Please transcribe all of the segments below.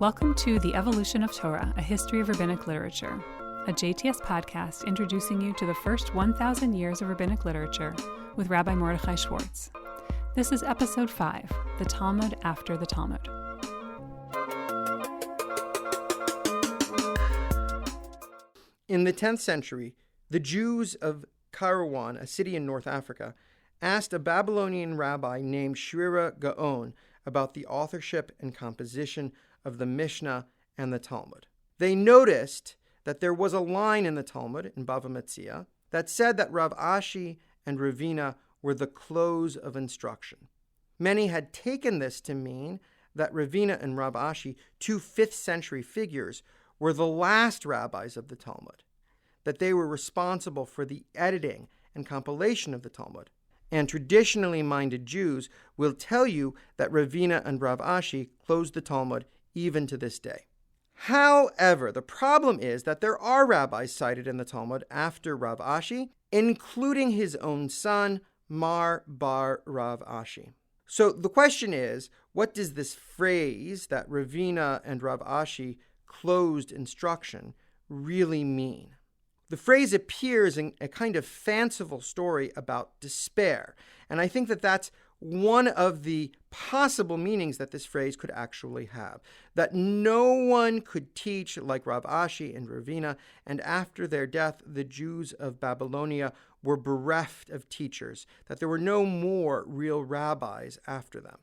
Welcome to The Evolution of Torah, a history of rabbinic literature, a JTS podcast introducing you to the first 1,000 years of rabbinic literature with Rabbi Mordechai Schwartz. This is episode 5, The Talmud After the Talmud. In the 10th century, the Jews of Kairouan, a city in North Africa, asked a Babylonian rabbi named Shira Gaon about the authorship and composition of the Mishnah and the Talmud. They noticed that there was a line in the Talmud, in Bava Metzia, that said that Rav Ashi and Ravina were the close of instruction. Many had taken this to mean that Ravina and Rav Ashi, two 5th century figures, were the last rabbis of the Talmud, that they were responsible for the editing and compilation of the Talmud. And traditionally minded Jews will tell you that Ravina and Rav Ashi closed the Talmud even to this day. However, the problem is that there are rabbis cited in the Talmud after Rav Ashi, including his own son, Mar bar Rav Ashi. So the question is, what does this phrase that Ravina and Rav Ashi closed instruction really mean? The phrase appears in a kind of fanciful story about despair, and I think that that's one of the possible meanings that this phrase could actually have. That no one could teach like Rav Ashi and Ravina, and after their death, the Jews of Babylonia were bereft of teachers, that there were no more real rabbis after them.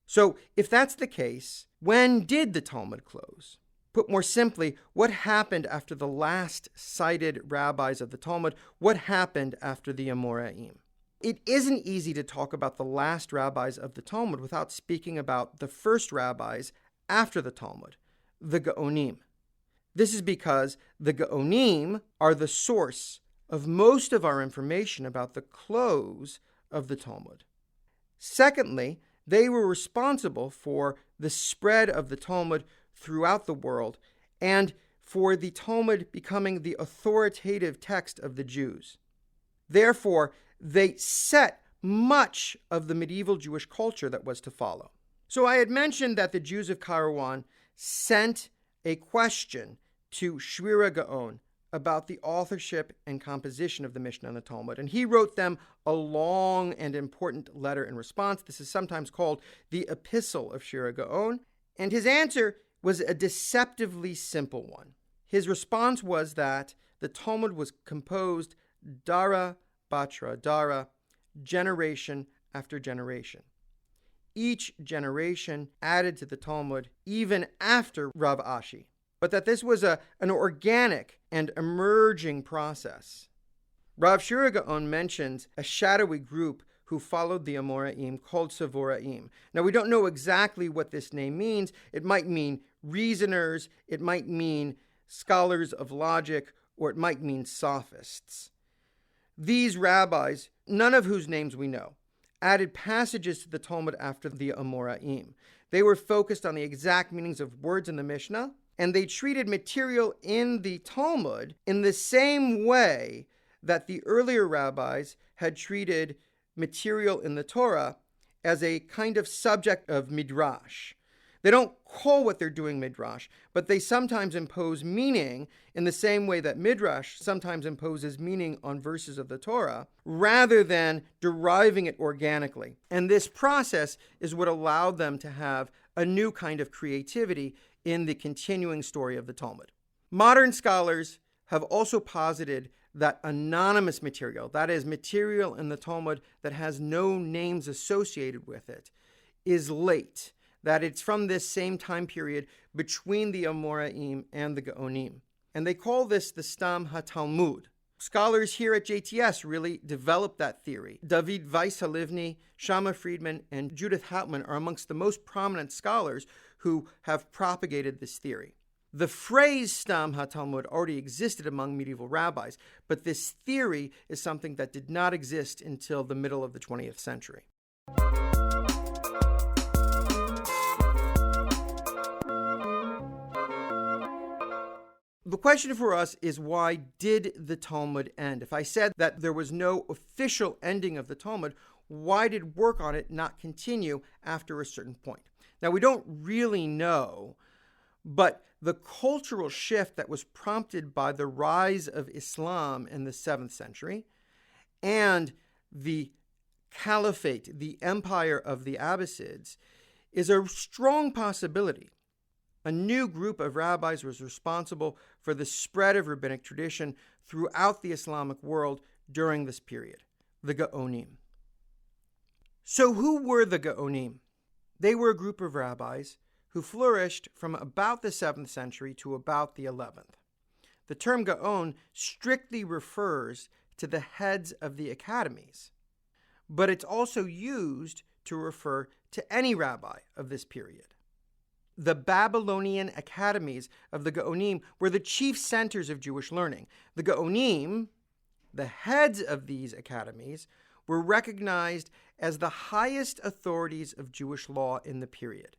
So, if that's the case, when did the Talmud close? Put more simply, what happened after the last cited rabbis of the Talmud? What happened after the Amoraim? It isn't easy to talk about the last rabbis of the Talmud without speaking about the first rabbis after the Talmud, the Geonim. This is because the Geonim are the source of most of our information about the close of the Talmud. Secondly, they were responsible for the spread of the Talmud throughout the world and for the Talmud becoming the authoritative text of the Jews. Therefore, they set much of the medieval Jewish culture that was to follow. So I had mentioned that the Jews of Kairouan sent a question to Shira Gaon about the authorship and composition of the Mishnah and the Talmud, and he wrote them a long and important letter in response. This is sometimes called the Epistle of Shira Gaon, and his answer was a deceptively simple one. His response was that the Talmud was composed dara batra dara, generation after generation. Each generation added to the Talmud even after Rav Ashi, but that this was an organic and emerging process. Rav Shira Gaon mentions a shadowy group who followed the Amoraim called Savoraim. Now, we don't know exactly what this name means. It might mean reasoners, it might mean scholars of logic, or it might mean sophists. These rabbis, none of whose names we know, added passages to the Talmud after the Amoraim. They were focused on the exact meanings of words in the Mishnah, and they treated material in the Talmud in the same way that the earlier rabbis had treated material in the Torah as a kind of subject of midrash. They don't call what they're doing midrash, but they sometimes impose meaning in the same way that midrash sometimes imposes meaning on verses of the Torah, rather than deriving it organically. And this process is what allowed them to have a new kind of creativity in the continuing story of the Talmud. Modern scholars have also posited that anonymous material, that is, material in the Talmud that has no names associated with it, is late, that it's from this same time period between the Amoraim and the Geonim. And they call this the Stam HaTalmud. Scholars here at JTS really developed that theory. David Weiss Halivni, Shama Friedman, and Judith Hauptman are amongst the most prominent scholars who have propagated this theory. The phrase Stam HaTalmud already existed among medieval rabbis, but this theory is something that did not exist until the middle of the 20th century. The question for us is, why did the Talmud end? If I said that there was no official ending of the Talmud, why did work on it not continue after a certain point? Now, we don't really know, But the cultural shift that was prompted by the rise of Islam in the 7th century and the caliphate, the empire of the Abbasids, is a strong possibility. A new group of rabbis was responsible for the spread of rabbinic tradition throughout the Islamic world during this period, the Geonim. So who were the Geonim? They were a group of rabbis who flourished from about the 7th century to about the 11th. The term Gaon strictly refers to the heads of the academies, but it's also used to refer to any rabbi of this period. The Babylonian academies of the Geonim were the chief centers of Jewish learning. The Geonim, the heads of these academies, were recognized as the highest authorities of Jewish law in the period.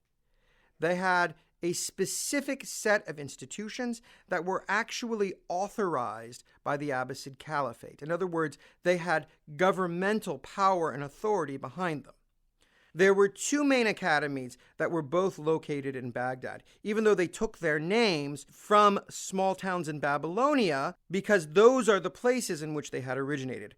They had a specific set of institutions that were actually authorized by the Abbasid Caliphate. In other words, they had governmental power and authority behind them. There were two main academies that were both located in Baghdad, even though they took their names from small towns in Babylonia, because those are the places in which they had originated.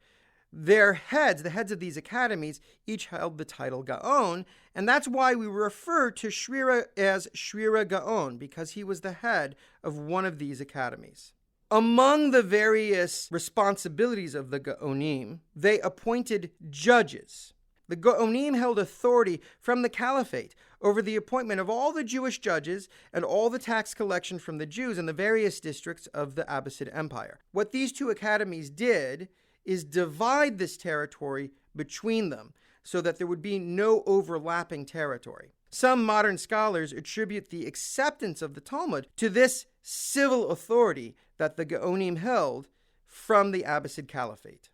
Their heads, the heads of these academies, each held the title Gaon, and that's why we refer to Shrira as Shrira Gaon, because he was the head of one of these academies. Among the various responsibilities of the Geonim, they appointed judges. The Geonim held authority from the Caliphate over the appointment of all the Jewish judges and all the tax collection from the Jews in the various districts of the Abbasid Empire. What these two academies did is divide this territory between them so that there would be no overlapping territory. Some modern scholars attribute the acceptance of the Talmud to this civil authority that the Geonim held from the Abbasid Caliphate.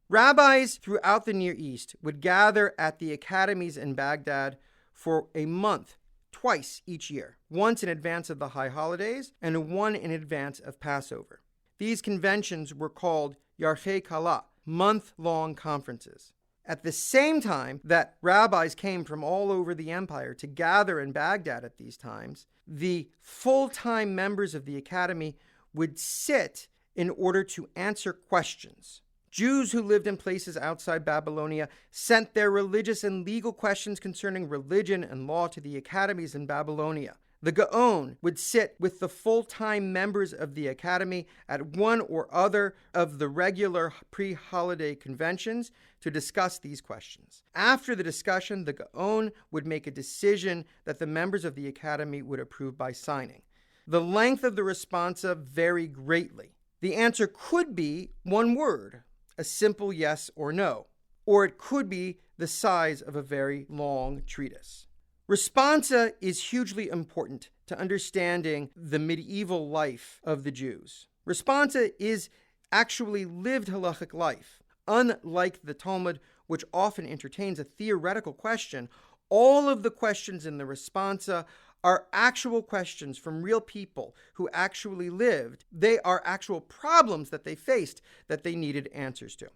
Rabbis throughout the Near East would gather at the academies in Baghdad for a month, twice each year, once in advance of the high holidays and one in advance of Passover. These conventions were called Yarchei Kala, month-long conferences. At the same time that rabbis came from all over the empire to gather in Baghdad at these times, the full-time members of the academy would sit in order to answer questions. Jews who lived in places outside Babylonia sent their religious and legal questions concerning religion and law to the academies in Babylonia. The Gaon would sit with the full-time members of the academy at one or other of the regular pre-holiday conventions to discuss these questions. After the discussion, the Gaon would make a decision that the members of the academy would approve by signing. The length of the responsa varied greatly. The answer could be one word, a simple yes or no, or it could be the size of a very long treatise. Responsa is hugely important to understanding the medieval life of the Jews. Responsa is actually lived halachic life. Unlike the Talmud, which often entertains a theoretical question, all of the questions in the responsa are actual questions from real people who actually lived. They are actual problems that they faced that they needed answers to.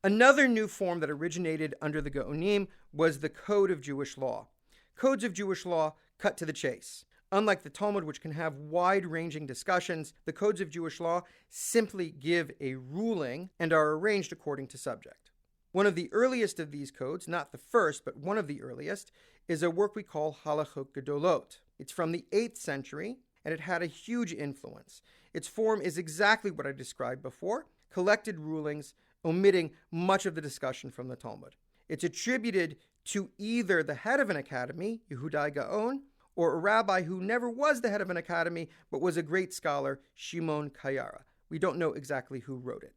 Another new form that originated under the Geonim was the Code of Jewish Law. Codes of Jewish law cut to the chase. Unlike the Talmud, which can have wide-ranging discussions, the codes of Jewish law simply give a ruling and are arranged according to subject. One of the earliest of these codes, not the first, but one of the earliest, is a work we call Halachot Gedolot. It's from the 8th century, and it had a huge influence. Its form is exactly what I described before, collected rulings, omitting much of the discussion from the Talmud. It's attributed to either the head of an academy, Yehudai Gaon, or a rabbi who never was the head of an academy, but was a great scholar, Shimon Kayara. We don't know exactly who wrote it.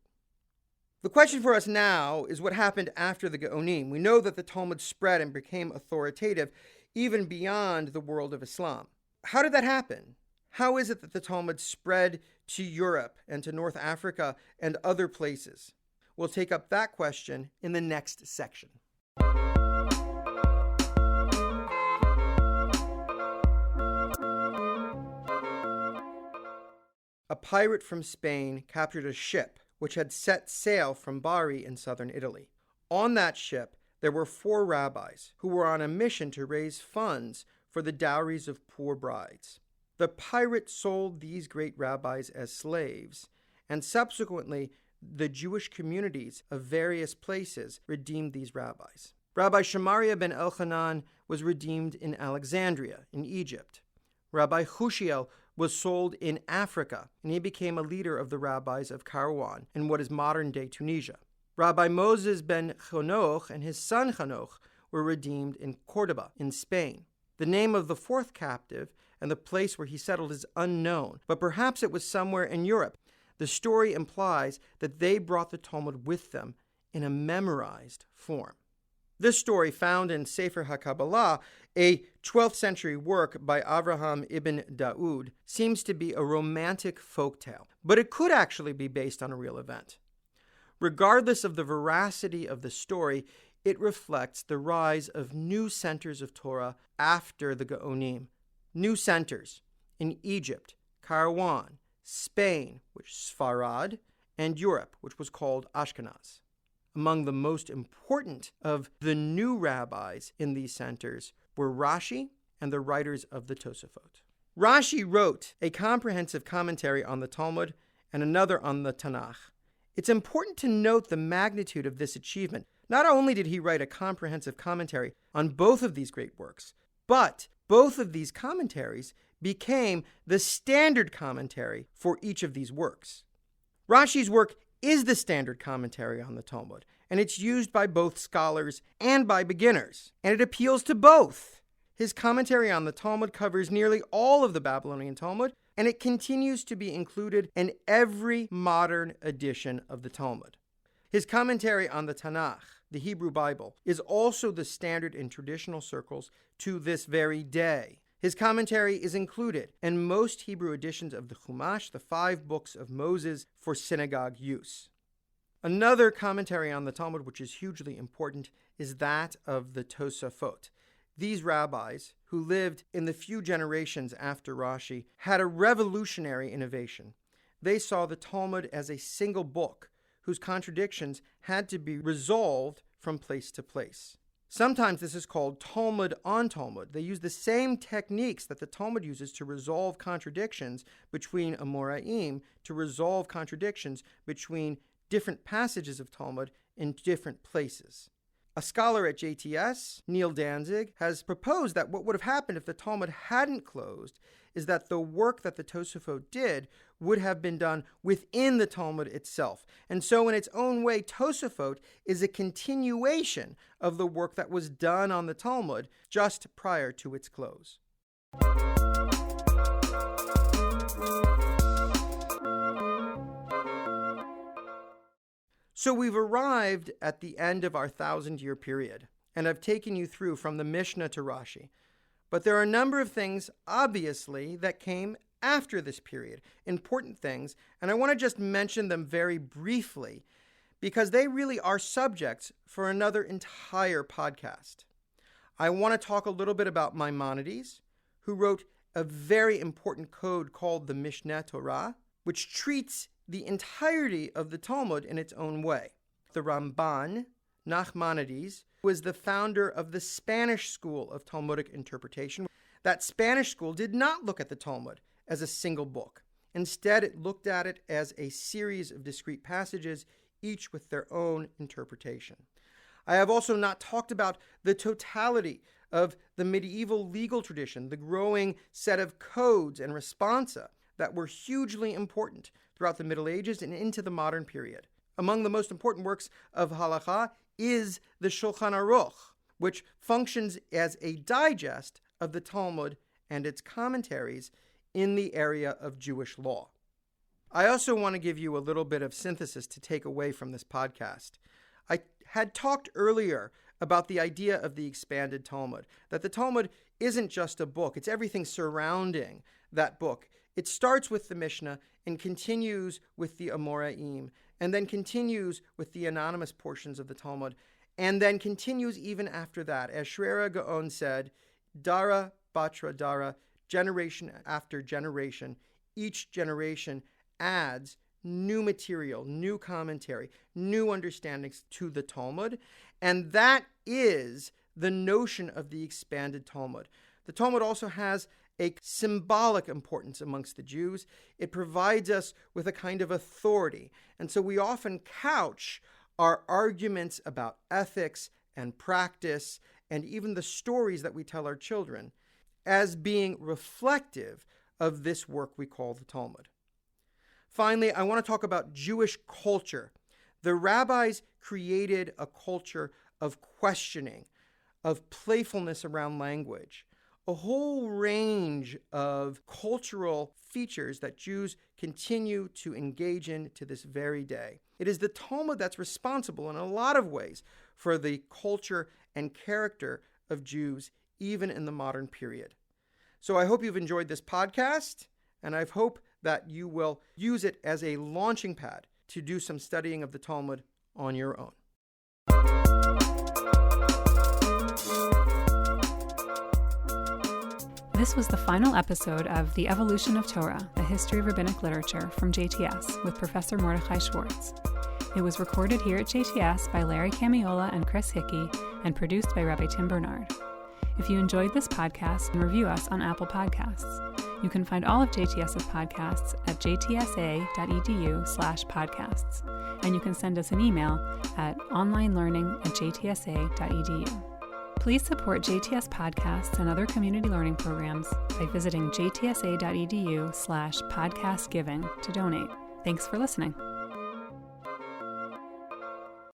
The question for us now is what happened after the Geonim. We know that the Talmud spread and became authoritative even beyond the world of Islam. How did that happen? How is it that the Talmud spread to Europe and to North Africa and other places? We'll take up that question in the next section. A pirate from Spain captured a ship which had set sail from Bari in southern Italy. On that ship, there were 4 rabbis who were on a mission to raise funds for the dowries of poor brides. The pirate sold these great rabbis as slaves, and subsequently the Jewish communities of various places redeemed these rabbis. Rabbi Shemariah ben Elchanan was redeemed in Alexandria, in Egypt. Rabbi Hushiel was sold in Africa, and he became a leader of the rabbis of Kairouan in what is modern-day Tunisia. Rabbi Moses ben Chanoch and his son Chanoch were redeemed in Cordoba, in Spain. The name of the fourth captive and the place where he settled is unknown, but perhaps it was somewhere in Europe. The story implies that they brought the Talmud with them in a memorized form. This story, found in Sefer HaKabbalah, a 12th century work by Avraham ibn Daud, seems to be a romantic folktale, but it could actually be based on a real event. Regardless of the veracity of the story, it reflects the rise of new centers of Torah after the Geonim. New centers in Egypt, Kairouan, Spain, which is Sfarad, and Europe, which was called Ashkenaz. Among the most important of the new rabbis in these centers were Rashi and the writers of the Tosafot. Rashi wrote a comprehensive commentary on the Talmud and another on the Tanakh. It's important to note the magnitude of this achievement. Not only did he write a comprehensive commentary on both of these great works, but both of these commentaries became the standard commentary for each of these works. Rashi's work is the standard commentary on the Talmud, and it's used by both scholars and by beginners, and it appeals to both. His commentary on the Talmud covers nearly all of the Babylonian Talmud, and it continues to be included in every modern edition of the Talmud. His commentary on the Tanakh, the Hebrew Bible, is also the standard in traditional circles to this very day. His commentary is included in most Hebrew editions of the Chumash, the 5 books of Moses, for synagogue use. Another commentary on the Talmud, which is hugely important, is that of the Tosafot. These rabbis, who lived in the few generations after Rashi, had a revolutionary innovation. They saw the Talmud as a single book, whose contradictions had to be resolved from place to place. Sometimes this is called Talmud on Talmud. They use the same techniques that the Talmud uses to resolve contradictions between Amoraim, to resolve contradictions between different passages of Talmud in different places. A scholar at JTS, Neil Danzig, has proposed that what would have happened if the Talmud hadn't closed is that the work that the Tosafot did would have been done within the Talmud itself. And so in its own way, Tosafot is a continuation of the work that was done on the Talmud just prior to its close. So we've arrived at the end of our 1,000-year period, and I've taken you through from the Mishnah to Rashi. But there are a number of things, obviously, that came after this period, important things, and I want to just mention them very briefly because they really are subjects for another entire podcast. I want to talk a little bit about Maimonides, who wrote a very important code called the Mishneh Torah, which treats the entirety of the Talmud in its own way. The Ramban, Nachmanides, was the founder of the Spanish school of Talmudic interpretation. That Spanish school did not look at the Talmud as a single book. Instead, it looked at it as a series of discrete passages, each with their own interpretation. I have also not talked about the totality of the medieval legal tradition, the growing set of codes and responsa that were hugely important throughout the Middle Ages and into the modern period. Among the most important works of halakha is the Shulchan Aruch, which functions as a digest of the Talmud and its commentaries in the area of Jewish law. I also want to give you a little bit of synthesis to take away from this podcast. I had talked earlier about the idea of the expanded Talmud, that the Talmud isn't just a book, it's everything surrounding that book. It starts with the Mishnah and continues with the Amoraim, and then continues with the anonymous portions of the Talmud, and then continues even after that. As Shrera Gaon said, Dara Batra Dara, generation after generation, each generation adds new material, new commentary, new understandings to the Talmud, and that is the notion of the expanded Talmud. The Talmud also has a symbolic importance amongst the Jews. It provides us with a kind of authority. And so we often couch our arguments about ethics and practice and even the stories that we tell our children as being reflective of this work we call the Talmud. Finally, I want to talk about Jewish culture. The rabbis created a culture of questioning, of playfulness around language, a whole range of cultural features that Jews continue to engage in to this very day. It is the Talmud that's responsible in a lot of ways for the culture and character of Jews, even in the modern period. So I hope you've enjoyed this podcast, and I hope that you will use it as a launching pad to do some studying of the Talmud on your own. This was the final episode of The Evolution of Torah, a History of Rabbinic Literature from JTS with Professor Mordechai Schwartz. It was recorded here at JTS by Larry Camiola and Chris Hickey and produced by Rabbi Tim Bernard. If you enjoyed this podcast, review us on Apple Podcasts. You can find all of JTS's podcasts at jtsa.edu/podcasts, and you can send us an email at onlinelearning@jtsa.edu. Please support JTS podcasts and other community learning programs by visiting jtsa.edu/podcastgiving to donate. Thanks for listening.